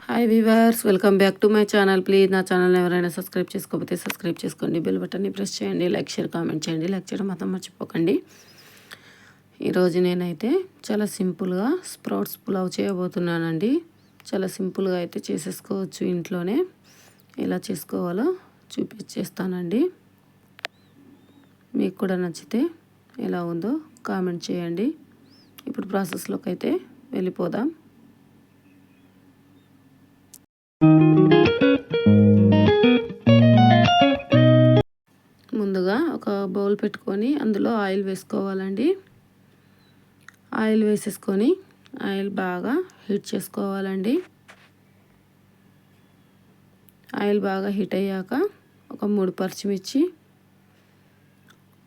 Hi weavers, welcome back to my channel. Please నా channel ఎవరైనా subscribe చేసుకోకపోతే subscribe చేసుకోండి, బెల్ బటన్ని ప్రెస్ చేయండి, లైక్ షేర్ కామెంట్ చేయండి. లైక్ చేయడం మాత్రం మర్చిపోకండి. ఈరోజు నేనైతే చాలా సింపుల్గా స్ప్రౌట్స్ పులావ్ చేయబోతున్నానండి. చాలా సింపుల్గా అయితే చేసేసుకోవచ్చు ఇంట్లోనే. ఎలా చేసుకోవాలో చూపించేస్తానండి. మీకు కూడా నచ్చితే ఎలా ఉందో కామెంట్ చేయండి. ఇప్పుడు ప్రాసెస్లోకి అయితే వెళ్ళిపోదాం. ముందుగా ఒక బౌల్ పెట్టుకొని అందులో ఆయిల్ వేసుకోవాలండి. ఆయిల్ వేసేసుకొని ఆయిల్ బాగా హీట్ చేసుకోవాలండి. ఆయిల్ బాగా హీట్ అయ్యాక ఒక 3 పచ్చిమిర్చి,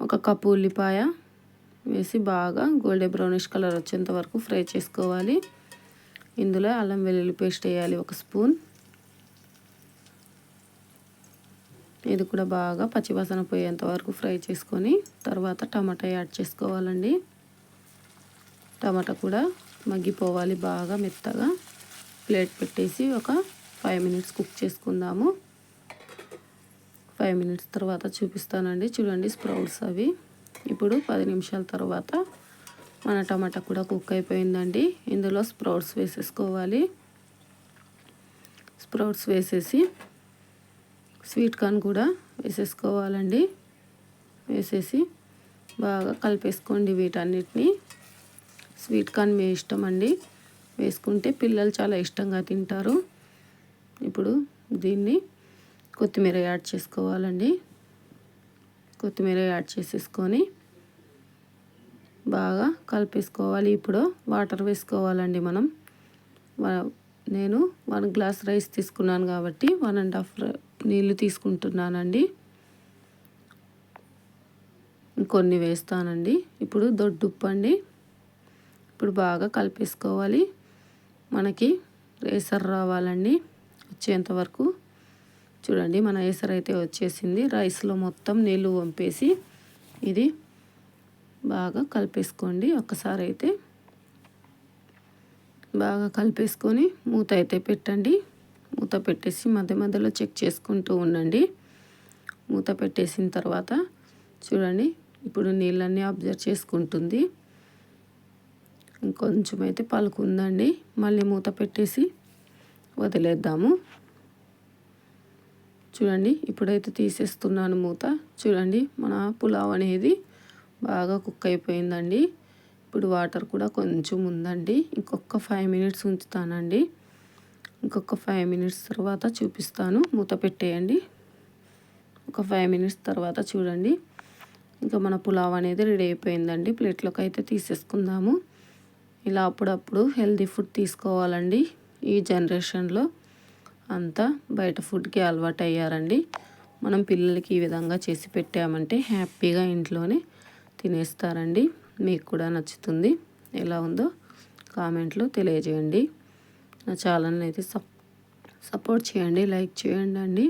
ఒక కప్పు ఉల్లిపాయ వేసి బాగా గోల్డెన్ బ్రౌనిష్ కలర్ వచ్చేంత వరకు ఫ్రై చేసుకోవాలి. ఇందులో అల్లం వెల్లుల్లి పేస్ట్ వేయాలి 1 స్పూన్. ఇది కూడా బాగా పచ్చివాసన పోయేంత వరకు ఫ్రై చేసుకొని తర్వాత టమాటా యాడ్ చేసుకోవాలండి. టమాటా కూడా మగ్గిపోవాలి బాగా మెత్తగా. ప్లేట్ పెట్టేసి ఒక 5 మినిట్స్ కుక్ చేసుకుందాము. 5 మినిట్స్ తర్వాత చూపిస్తానండి. చూడండి స్ప్రౌట్స్ అవి. ఇప్పుడు 10 నిమిషాల తర్వాత మన టమాటా కూడా కుక్ అయిపోయిందండి. ఇందులో స్ప్రౌట్స్ వేసేసుకోవాలి. స్ప్రౌట్స్ వేసేసి స్వీట్ కార్న్ కూడా వేసేసుకోవాలండి. వేసేసి బాగా కలిపేసుకోండి వీటన్నిటిని. స్వీట్ కార్న్ మీ ఇష్టం అండి, వేసుకుంటే పిల్లలు చాలా ఇష్టంగా తింటారు. ఇప్పుడు దీన్ని కొత్తిమీర యాడ్ చేసుకోవాలండి. కొత్తిమీర యాడ్ చేసేసుకొని బాగా కలిపేసుకోవాలి. ఇప్పుడు వాటర్ వేసుకోవాలండి. నేను 1 గ్లాస్ రైస్ తీసుకున్నాను కాబట్టి 1.5 నీళ్ళు తీసుకుంటున్నానండి. ఇంకొన్ని వేస్తానండి. ఇప్పుడు దొడ్డుప్పు అండి. ఇప్పుడు బాగా కలిపేసుకోవాలి. మనకి ఏసర్ రావాలండి వచ్చేంత వరకు. చూడండి మన ఏసర్ అయితే వచ్చేసింది. రైస్లో మొత్తం నీళ్ళు వంపేసి ఇది బాగా కలిపేసుకోండి. ఒక్కసారి అయితే బాగా కలిపేసుకొని మూత అయితే పెట్టండి. మూత పెట్టేసి మధ్య మధ్యలో చెక్ చేసుకుంటూ ఉండండి. మూత పెట్టేసిన తర్వాత చూడండి ఇప్పుడు నీళ్ళన్నీ అబ్జర్వ్ చేసుకుంటుంది. ఇంకొంచెం అయితే పలుకుందండి. మళ్ళీ మూత పెట్టేసి వదిలేద్దాము. చూడండి ఇప్పుడైతే తీసేస్తున్నాను మూత. చూడండి మన పులావ్ అనేది బాగా కుక్ అయిపోయిందండి. ఇప్పుడు వాటర్ కూడా కొంచెం ఉందండి. ఇంకొక 5 మినిట్స్ ఉంచుతానండి. ఇంకొక 5 మినిట్స్ తర్వాత చూపిస్తాను. మూత పెట్టేయండి. ఒక 5 మినిట్స్ తర్వాత చూడండి ఇంకా మన పులావ్ అనేది రెడీ అయిపోయిందండి. ప్లేట్లోకి అయితే తీసేసుకుందాము. ఇలా అప్పుడప్పుడు హెల్తీ ఫుడ్ తీసుకోవాలండి. ఈ జనరేషన్లో అంతా బయట ఫుడ్కి అలవాటు అయ్యారండి. మనం పిల్లలకి ఈ విధంగా చేసి పెట్టామంటే హ్యాపీగా ఇంట్లోనే తినేస్తారండి. మీకు కూడా నచ్చుతుంది. ఎలా ఉందో కామెంట్లో తెలియజేయండి. నా ఛానల్ని అయితే సపోర్ట్ చేయండి, లైక్ చేయండి అండి.